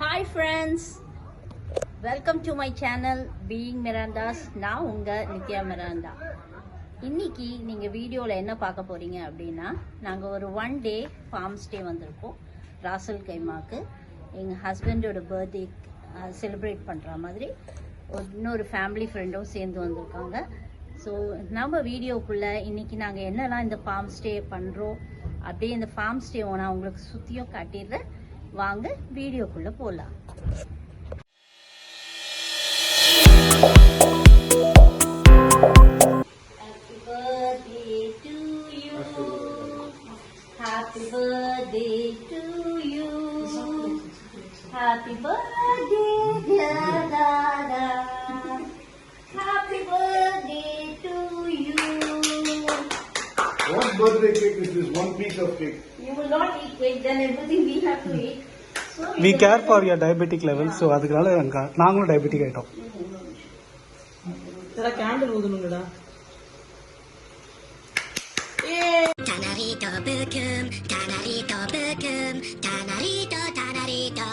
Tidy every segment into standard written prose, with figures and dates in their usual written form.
Hi friends, welcome to my channel Being Miranda's. நான் உங்க Nithya Miranda. இன்னைக்கு நீங்க வீடியோல என்ன பார்க்க போறீங்க அப்படின்னா, நாங்க ஒரு 1 day farm stay வந்திருக்கோம் ராசல் கைமாக்கு. எங்க ஹஸ்பண்டோட பர்த்டே செலிப்ரேட் பண்ற மாதிரி இன்னொரு ஃபேமிலி ஃப்ரெண்டும் சேர்ந்து வந்திருக்காங்க. ஸோ நம்ம வீடியோக்குள்ள இன்னைக்கு நாங்க என்னெல்லாம் இந்த ஃபார்ம் ஸ்டே பண்றோம் அப்படியே இந்த ஃபார்ம் ஸ்டே நான் உங்களுக்கு சுத்தியும் காட்டிடுறேன். வாங்க வீடியோக்குள்ள போலாம். Happy birthday to you. Happy birthday to you. Happy birthday dear Dada. Happy birthday to you. What birthday cake is this? One piece of cake. You will not eat cake, then everything we have to eat. So we care for your diabetic level, so அதுக்குனால நாங்களும் diabetic ஆயிட்டோம். இதெல்லாம் candle ஊதுனுங்கடா. Tanarito bukum, tanarito bukum, tanarito tanarito,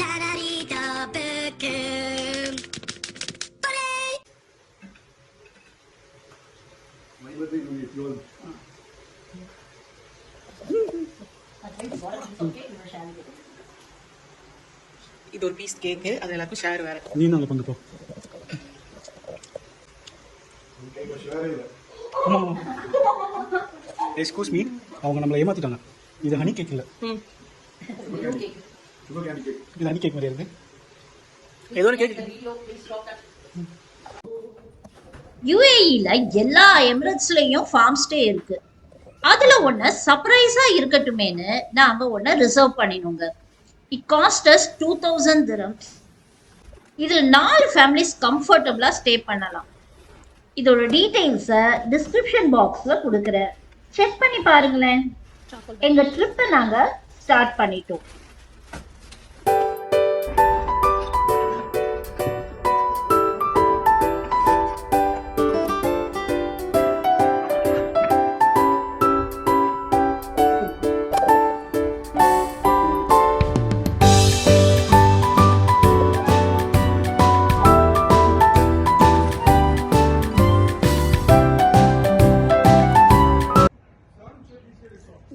tanarito bukum. My birthday will be close. இது ஒரு piece கேக்கு, அது எல்லாருக்கும் share வேற. நீ நாங்க வந்து போ. எக்ஸ்கூஸ் மீ, அவங்க நம்மளை ஏமாத்திட்டாங்க. இது ஹனி கேக் இல்ல. இது ஹனி கேக் மாதிரி இருக்கு. ஏதோ ஒரு கேக். யுஏஇல எல்லா எமிரேட்ஸ்லயும் ஃபார்ம் ஸ்டே இருக்கு. அதுல ஒண்ணு சர்ப்ரைஸா இருக்கட்டுமேனு நாங்க ஒண்ணு ரிசர்வ் பண்ணினோங்க. It cost us 2000 dirhams. இதுல 4 ஃபேமிலிஸ் கம்ஃபர்டபுளா ஸ்டே பண்ணலாம். இதோட டீடைல்ஸை டிஸ்கிரிப்ஷன் பாக்ஸ்ல கொடுக்குறேன், செக் பண்ணி பாருங்களேன். எங்க ட்ரிப்பை நாங்க ஸ்டார்ட் பண்ணிட்டோம்.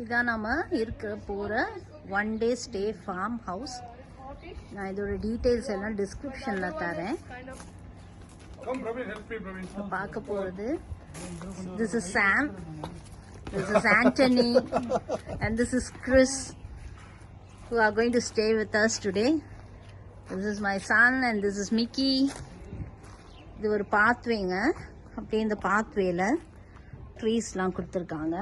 இதான் நம்ம இருக்கிற போகிற 1 day ஸ்டே ஃபார்ம் ஹவுஸ். நான் இதோட டீட்டெயில்ஸ் எல்லாம் டிஸ்கிரிப்ஷனில் தரேன். பார்க்க போகிறது this is Sam, this is Antony and this is Chris who are going to stay with us today. This is my son and this is Mickey. இது ஒரு பாத்வேங்க. அப்படியே இந்த பாத்வேல ட்ரீஸ்லாம் கொடுத்துருக்காங்க.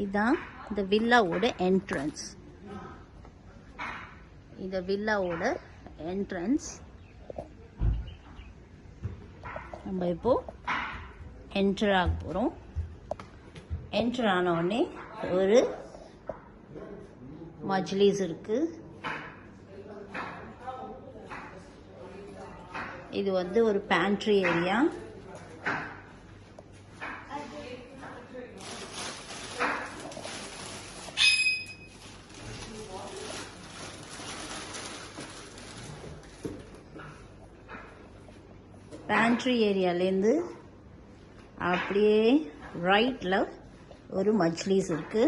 இதுதான் இந்த வில்லாவோட என்ட்ரன்ஸ். இந்த வில்லாவோட என்ட்ரன்ஸ். நம்ம இப்போ என்டர் ஆக போகிறோம். என்டர் ஆன உடனே ஒரு மஜ்லிஸ் இருக்கு. இது வந்து ஒரு பேண்ட்ரி ஏரியா. பேண்ட்ரி ஏரியாலேருந்து அப்படியே ரைட்டில் ஒரு மஜ்லிஸ் இருக்கு.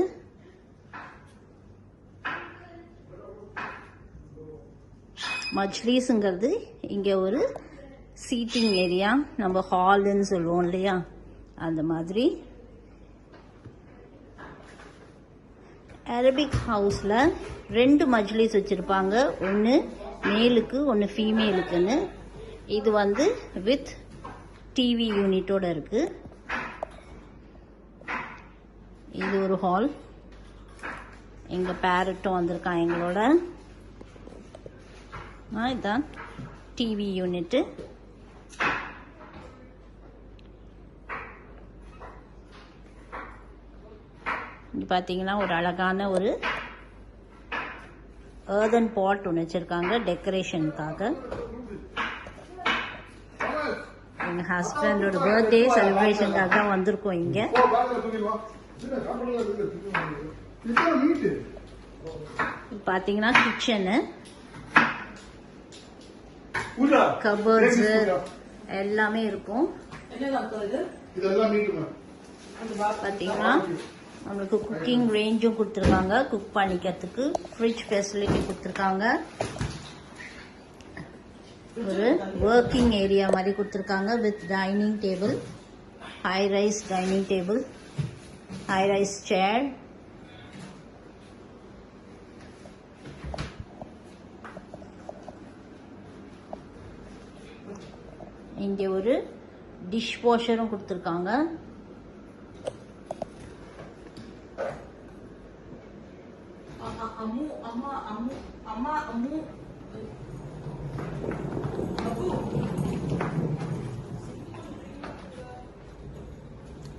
மஜ்லிஸுங்கிறது இங்கே ஒரு சீட்டிங் ஏரியா, நம்ம ஹாலுன்னு சொல்லுவோம் இல்லையா, அந்த மாதிரி. அரபிக் ஹவுஸில் 2 மஜ்லிஸ் வச்சுருப்பாங்க, ஒன்று மேலுக்கு ஒன்று ஃபீமேலுக்குன்னு. இது வந்து வித் டிவி யூனிட்டோட இருக்கு. இது ஒரு ஹால். எங்க பேரட்டும் வந்திருக்கான் எங்களோட. இதுதான் டிவி யூனிட். இங்க பாத்தீங்கன்னா ஒரு அழகான ஒரு earthen pot ஒன்று வச்சுருக்காங்க டெக்கரேஷனுக்காக. எங்கள் ஹஸ்பண்டோட பர்த்டே செலிப்ரேஷனுக்காக தான் வந்திருக்கோம் இங்கே. பார்த்தீங்கன்னா கிச்சனு, கபோர்ட்ஸு எல்லாமே இருக்கும். பார்த்தீங்கன்னா நம்மளுக்கு குக்கிங் ரேஞ்சும் கொடுத்துருக்காங்க, குக் பண்ணிக்கிறதுக்கு ஃப்ரிட்ஜ் ஃபெசிலிட்டி கொடுத்துருக்காங்க. ஒரு ஒர்க்கிங் ஏரியா மாதிரி கொடுத்துருக்காங்க with dining table, high rise dining table, high rise chair. இங்கே ஒரு டிஷ் வாஷரும் கொடுத்துருக்காங்க.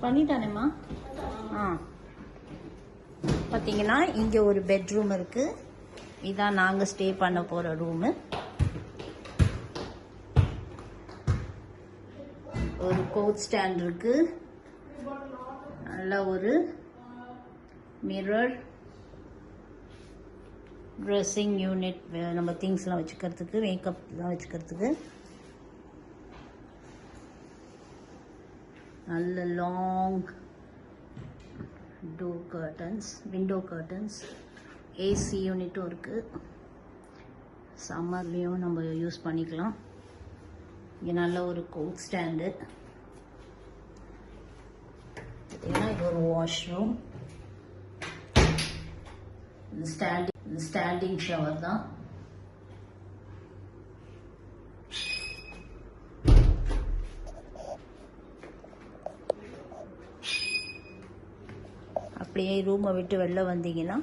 பண்ணிட்டானேம்மா. பார்த்தீங்கன்னா இங்கே ஒரு பெட்ரூம் இருக்கு. இதான் நாங்கள் ஸ்டே பண்ண போகிற ரூமு. ஒரு கோட் ஸ்டாண்ட் இருக்கு, நல்ல ஒரு மிரர், ட்ரெஸ்ஸிங் யூனிட், நம்ம திங்ஸ்லாம் வச்சுக்கிறதுக்கு, மேக்கப்லாம் வச்சுக்கிறதுக்கு. நல்ல long door curtains, window curtains, AC யூனிட்டும் இருக்குது. சம்மர்லேயும் நம்ம யூஸ் பண்ணிக்கலாம். இங்கே நல்ல ஒரு கோட் ஸ்டாண்டு. பார்த்தீங்கன்னா இது ஒரு வாஷ்ரூம். ஸ்டாண்டிங் ஷவர் தான். அப்படியே ரூமை விட்டு வெளில வந்தீங்கன்னா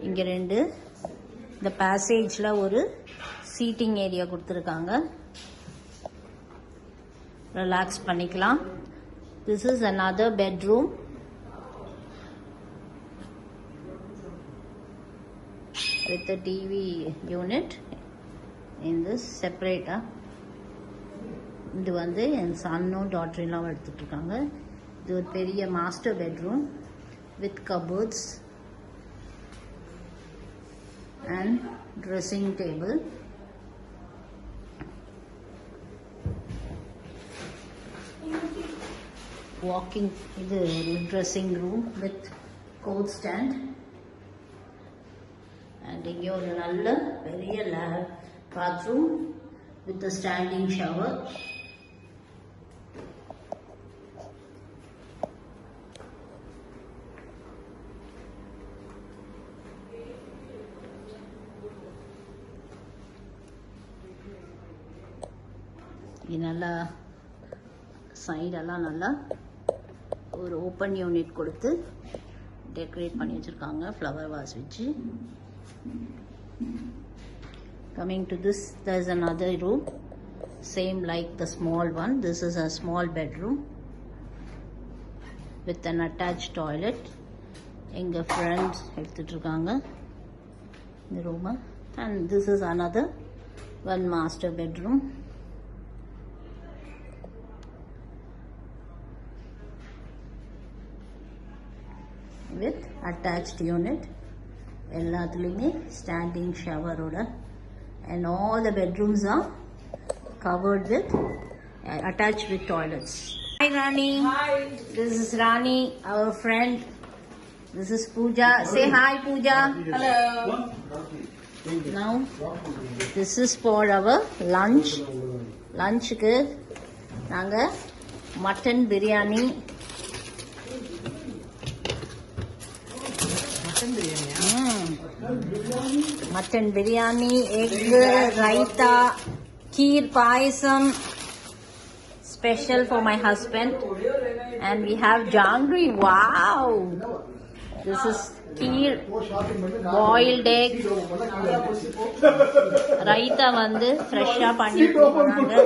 இங்கே இந்த பேசேஜில் ஒரு சீட்டிங் ஏரியா கொடுத்துருக்காங்க, ரிலாக்ஸ் பண்ணிக்கலாம். This is another bedroom. With a TV unit in this separate. இது வந்து என் சன்னும் டாட்டரெல்லாம் எடுத்துட்டு இருக்காங்க. இது ஒரு பெரிய master bedroom with cupboards and dressing table. Walking, இது dressing room with coat stand. And இங்கே ஒரு நல்ல பெரிய bathroom with a standing shower. இது நல்லா சைடெல்லாம் நல்லா ஒரு ஓப்பன் யூனிட் கொடுத்து டெக்கரேட் பண்ணி வச்சுருக்காங்க, ஃப்ளவர் வாஸ் வச்சு. Coming to this, there is another room, same like the small one. This is a small bedroom with an attached toilet. எங்க ஃப்ரெண்ட்ஸ் எடுத்துட்டு இருக்காங்க இந்த ரூமை. And this is another one master bedroom. With attached unit, எல்லாத்துலேயுமே standing ஷவரோட. And all the bedrooms are covered with attached with toilets. Hi Rani. Hi. This is Rani, our friend. This is Pooja. Say hi Pooja. Hello. Now this is for our lunch. Lunchக்கு நாங்க mutton biryani, mutton biryani, egg, raita, kheer, payasam, special for my husband. And we have jangri. Wow! This is kheer, boiled egg. Raita வந்து ஃப்ரெஷ்ஷா பண்ணிட்டு இருக்காங்க.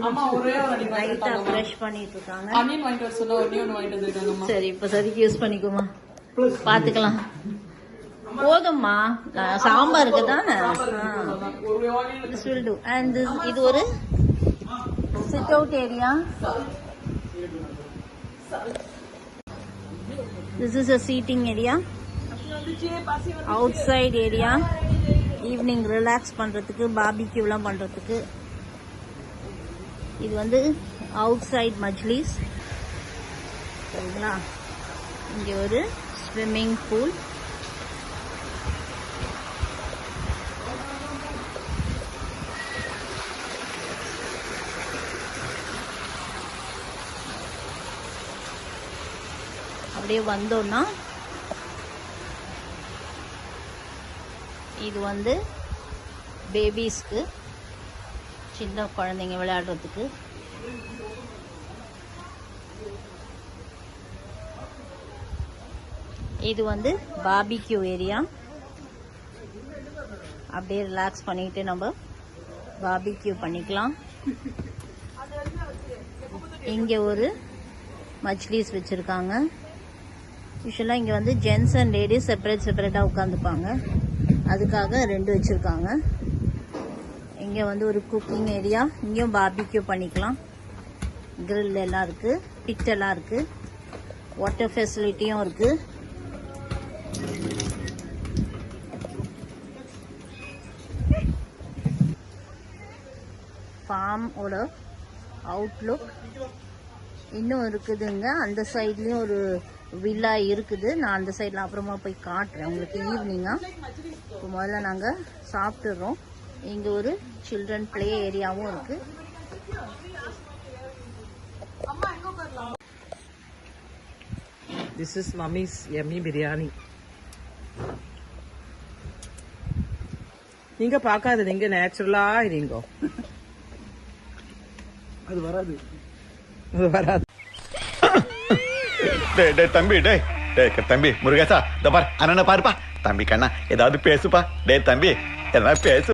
அம்மா ஒரே ஒரு அடி raita fresh பண்ணிட்டு இருக்காங்க. ஆனியன் வாங்கிட்டு வர சொன்னா ஒனியன் வாங்கிட்டு வந்திருக்காங்கம்மா. சரி, இப்ப சரிக்கு யூஸ் பண்ணிக்கோமா, பாத்துக்கலாம். போதும்மா, சாம்பாருக்கு தானே. இது ஒரு Sit out area. This is a seating area. Outside area. Evening relax பண்றதுக்கு பார்பிக்யூலாம் பண்றதுக்கு. இது வந்து outside மஜ்லிஸ். சரிங்களா? இங்க ஒரு ஸ்விம்மிங் பூல். அப்படியே வந்தோம்னா இது வந்து பேபிஸ்க்கு சின்ன குழந்தைங்க விளையாடுறதுக்கு. இது வந்து பார்பிக்யூ ஏரியா. அப்படியே ரிலாக்ஸ் பண்ணிட்டு நம்ம பார்பிக்யூ பண்ணிக்கலாம். இங்க ஒரு மஜ்லிஸ் வச்சிருக்காங்க. யூஸ்வலாக இங்கே வந்து ஜென்ஸ் அண்ட் லேடிஸ் செப்பரேட்டாக உட்காந்துப்பாங்க. அதுக்காக 2 வச்சுருக்காங்க. இங்கே வந்து ஒரு குக்கிங் ஏரியா. இங்கேயும் பார்பிக்யூ பண்ணிக்கலாம். கிரில் எல்லாம் இருக்குது, பிட் எல்லாம் இருக்குது, வாட்டர் ஃபெசிலிட்டியும் இருக்குது. ஃபார்மோட அவுட்லுக் இன்னும் இருக்குதுங்க. அந்த சைட்லேயும் ஒரு வில்லா இருக்குது. நான் அந்த சைடில் அப்புறமா போய் காட்டுறேன் உங்களுக்கு ஈவினிங்காக. இப்போ முதல்ல நாங்கள் சாப்பிட்டுறோம். இங்கே ஒரு சில்ட்ரன் ப்ளே ஏரியாவும் இருக்குது. This is Mummy's yummy biryani. நீங்க பார்க்காத, நீங்க நேச்சுரலா இருங்க. அது வராது. டேய் தம்பி, டேய் தம்பி முருகேசா, இந்த பார் அண்ணனை பாருப்பா. தம்பி கண்ணா ஏதாவது பேசுப்பா. டேய் தம்பி ஏதாவது பேசு.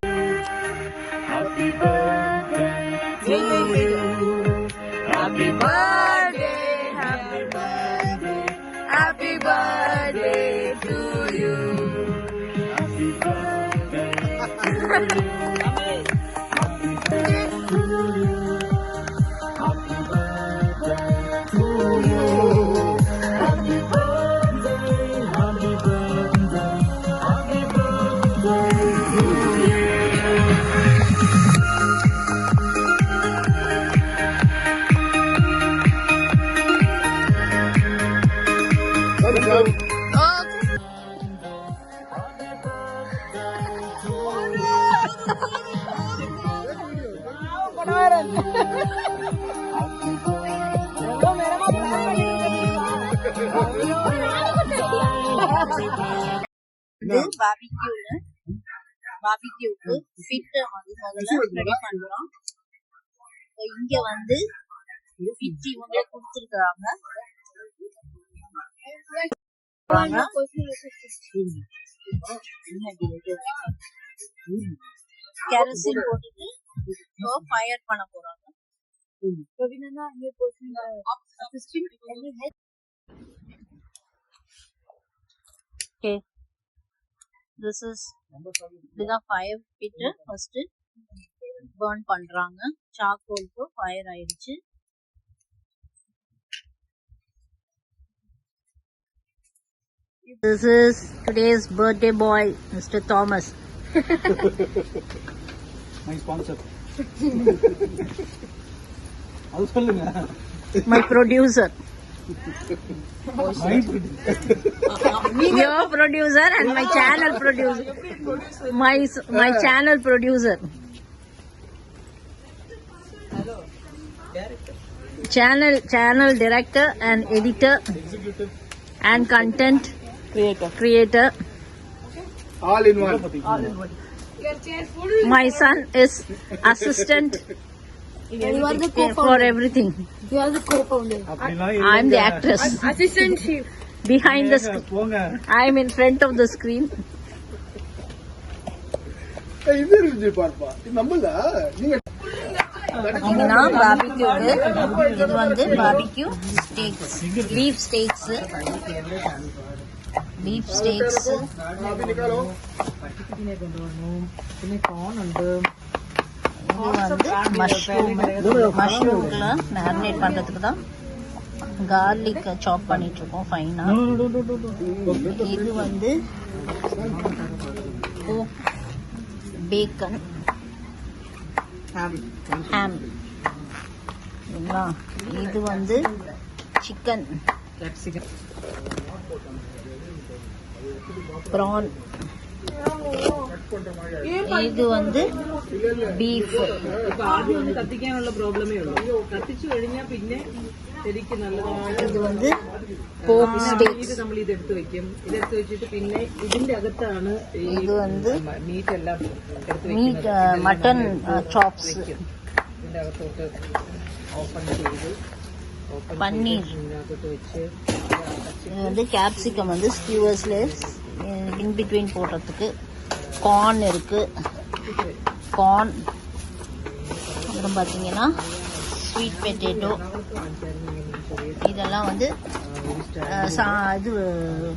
பார்பிக்யூக்கு ஃபிட் வந்து முதல்ல ரெடி பண்றோம். இங்க வந்து ஃபிட் இவங்க கொடுத்துருக்காங்க. கேரசின் போட்டுட்டு ஃபயர் பண்ண போறாங்க. Okay, this is the fire pit. First burn பண்றாங்க. சார்கோல் க்கு ஃபயர் ஆயிடுச்சு. This is today's birthday boy, Mr. Thomas. My sponsor. அது சொல்லுங்க. My producer. Your producer and my channel producer. My channel producer. Channel director and editor and content creator. All in one. My son is assistant for everything. You are the co-founder. I'm the actress. Assistant chief. Behind the screen. போங்க. I'm in front of the screen. இது இருந்து பாருப்பா. இது நம்மளா? நீங்க இதுனா பார்பிக்யூக்கு. இது வந்து barbecue steaks, beef steaks. Beef steaks. പിന്നെ കോൺ ഉണ്ട്. மஷ்ரூம்ல மேரினேட் பண்றதுக்கு தான் கார்லிக் சாப் பண்ணிட்டு இருக்கோம் ஃபைனா. இது வந்து பேக்கன் ஹாம். இது வந்து சிக்கன் ப்ரான். ഇത് വന്ന് ബീഫ്. ആദ്യം കത്തിക്കാനുള്ള പ്രോബ്ലമേ ഉള്ളൂ. കത്തിച്ചു കഴിഞ്ഞാൽ പിന്നെ ശരിക്കും നല്ലതാണ്. ഇത് വന്ന് പോർക്ക് സ്റ്റേക്സ്. നമ്മൾ ഇതെടുത്ത് വെക്കും. ഇതെടുത്ത് വെച്ചിട്ട് പിന്നെ ഇതിന്റെ അകത്താണ് ഇത് വന്ന് മീറ്റ് എല്ലാം മീറ്റ് മട്ടൺ ചോപ്സ്. ഇതിന്റെ അകത്തോട്ട് ഓപ്പൺ ചെയ്ത് பன்னீர். ഇതിനകത്തോട്ട് വെച്ച് இது வந்து கேப்சிகம் வந்து ஸ்கியூவர்ஸ்ல இன் பிட்வீன் போடுறதுக்கு. கார்ன் இருக்கு, கார்ன். அப்புறம் பார்த்தீங்கன்னா ஸ்வீட் பொட்டேட்டோ. இதெல்லாம் வந்து இது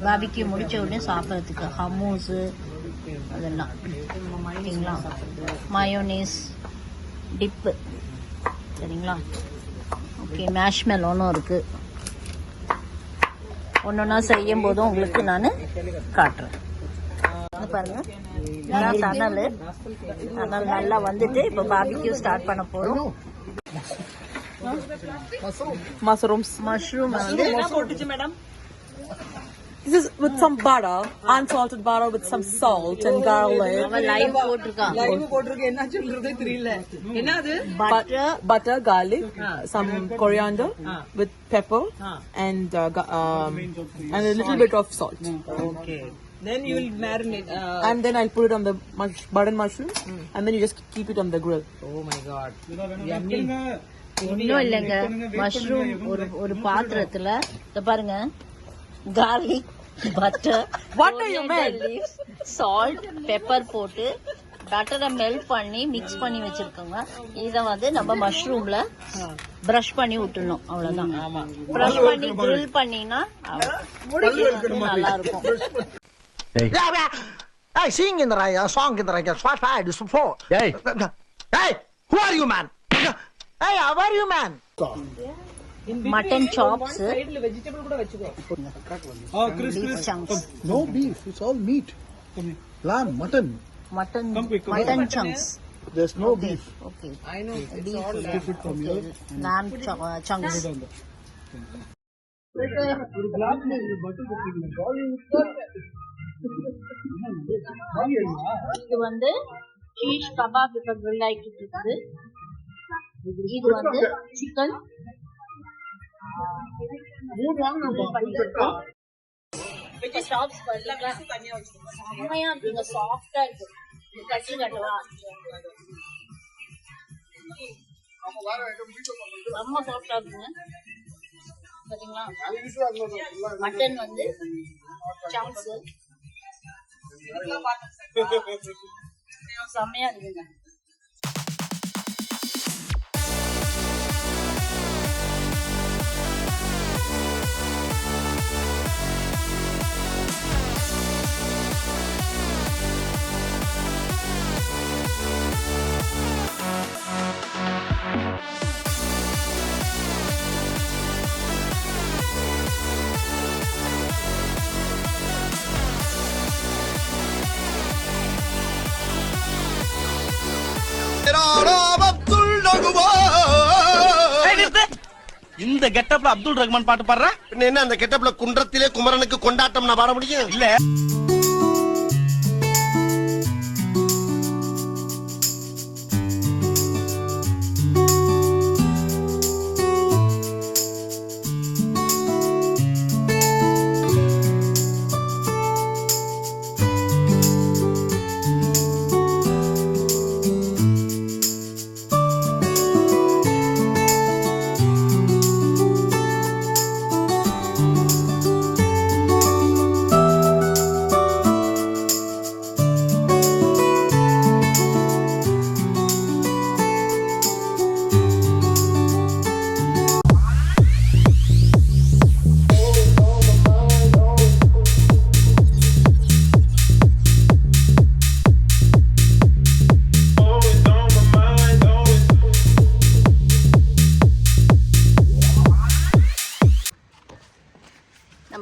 பாபிக்கு முடிச்ச உடனே சாப்பிட்றதுக்கு ஹம்மூஸு அதெல்லாம் ஓகேங்களா. மயோனீஸ் டிப்பு சரிங்களா. ஓகே, மேஷ்மெலோனும் இருக்கு. ஒன்னொன்னா செய்யும் போதும் உங்களுக்கு நான் காட்டுறேன். பாருங்க, இதான் தணல். தணல் நல்லா வந்துட்டு இப்போ பார்பிக்யூ ஸ்டார்ட் பண்ண போறோம். மஷ்ரூம் வந்து madam. This is with some butter, unsalted butter with some salt and garlic. அவன் லைவ் போட்டிருக்கான். லைவ் போட்டிருக்கு. என்ன சொல்றதே தெரியல. என்னது? Butter, butter, garlic, some coriander with pepper and and a little bit of salt. Okay. Then you will marinate. And then I'll put it on the button mushroom, and then you just keep it on the grill. Oh my god. Yummy. ஒன்றும் இல்லைங்க. Mushroom ஒரு பாத்திரத்துல இத பாருங்க, garlic, butter, leaves, salt, pepper போட்டு பட்டரை melt பண்ணி mix பண்ணி வச்சிருக்கோங்க. இதை வந்து நம்ம மஷ்ரூம்ல பிரஷ் பண்ணி விட்டுணும். அவ்வளவுதான். பிரஷ் பண்ணி கிரில் பண்ணினா நல்லா இருக்கும். Hey, sing in the right, song in the right, swat fire, do some four. Hey, hey, who are you, man? Hey, how are you, man? Mutton chops, vegetable கூட வெச்சுக்கோ. beef chunks, No beef, it's all meat. Lamb, mutton. mutton chunks. There's no beef. Okay. I know. Beef, okay. Lamb chunks. இது வந்து ஷீஷ் kebab இப்ப grill ஆயிட்டு இருக்குது. இது வந்து chicken shops பாத்தீங்களா, செம்மையா இருக்குங்க. சாஃப்டா இருக்கு. கட்டி கட்டவா செம்ம சாஃப்டா இருக்குங்க. பாத்தீங்களா, மட்டன் வந்து சங்க்ஸ் செம்மையா இருக்குங்க. இந்த கெட்டப்ல அப்துல் ரஹ்மான் பாட்டு பாடுற என்ன அந்த கெட்டப்ல குன்றத்திலே குமரனுக்கு கொண்டாட்டம் நான் பாட முடியும் இல்ல?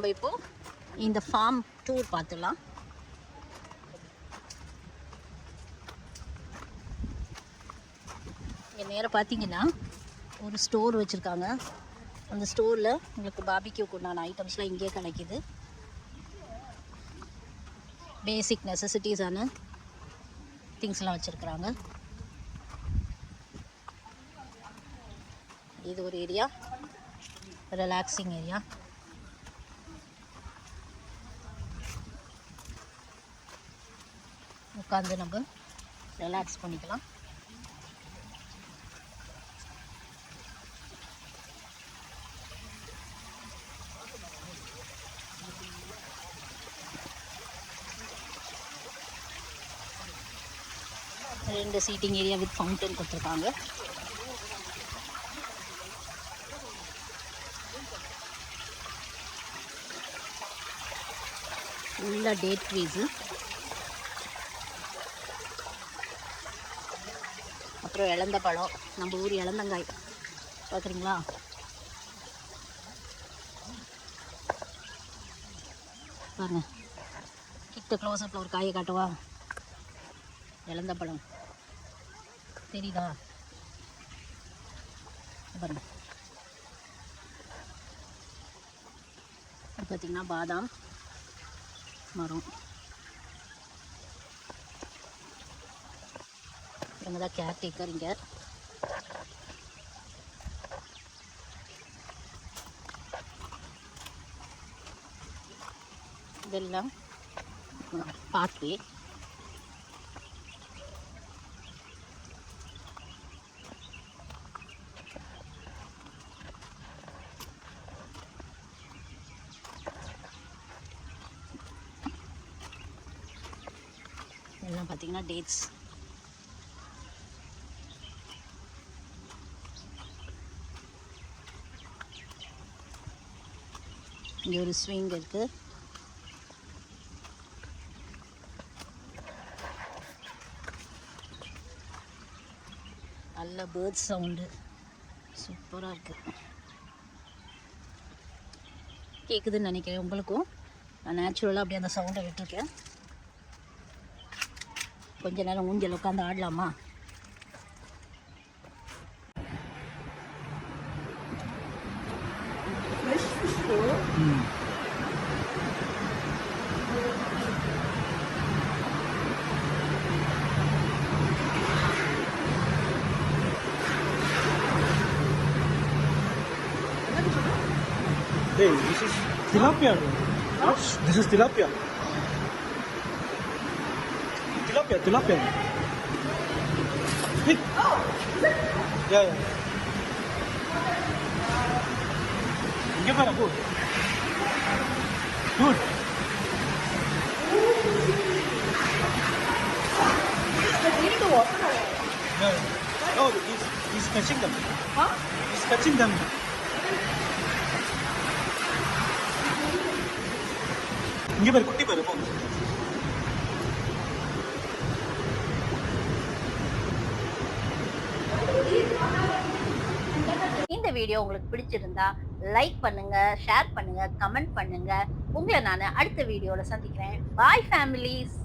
நம்ம இப்போ இந்த ஃபார்ம் டூர் பார்த்துடலாம். இங்கே நேராக பார்த்தீங்கன்னா ஒரு ஸ்டோர் வச்சுருக்காங்க. அந்த ஸ்டோரில் உங்களுக்கு பாபிக்யூக்கு உண்டான ஐட்டம்ஸ்லாம் இங்கேயே கிடைக்கிது. பேசிக் நெசசிட்டிஸான திங்ஸ்லாம் வச்சுருக்குறாங்க. இது ஒரு ஏரியா, ரிலாக்ஸிங் ஏரியா. உட்காந்து நம்ம ரிலாக்ஸ் பண்ணிக்கலாம். ரெண்டு சீட்டிங் ஏரியா வித் ஃபவுண்டன் கொடுத்துருக்காங்க. ஃபுல்லாக டேட் ட்ரீஸு, அப்புறம் இளந்த பழம், நம்ம ஊர் இளந்தங்காய் பார்க்குறீங்களா? பாருங்க, கிட்ட க்ளோஸ்அப்பில் ஒரு காயை காட்டுவா. இளந்த பழம் தெரியுதா? பாருங்க, பார்த்தீங்கன்னா பாதாம் மரம். இவங்க தான் கேர்டேக்கர். இங்கே இதெல்லாம் பாத்வே. இதெல்லாம் பார்த்தீங்கன்னா டேட்ஸ். இங்கே ஒரு ஸ்விங் இருக்கு. நல்ல பேர்ட் சவுண்டு சூப்பராக இருக்குது. கேட்குதுன்னு நினைக்கிறேன் உங்களுக்கும். நான் நேச்சுரலாக அப்படியே அந்த சவுண்டை விட்டுருக்கேன். கொஞ்ச நேரம் ஊஞ்சல் உட்காந்து ஆடலாமா? Hey, this is tilapia. This is tilapia. Tilapia. Hey. Yeah. Give her a good. Good. Yeah. Oh, he's catching them. Huh? He's catching them. இங்கே பாரு, குட்டி பாரு. இந்த வீடியோ உங்களுக்கு பிடிச்சிருந்தா லைக் பண்ணுங்க, ஷேர் பண்ணுங்க, கமெண்ட் பண்ணுங்க. உங்களை நான் அடுத்த வீடியோல சந்திக்கிறேன். பாய் ஃபேமிலிஸ்.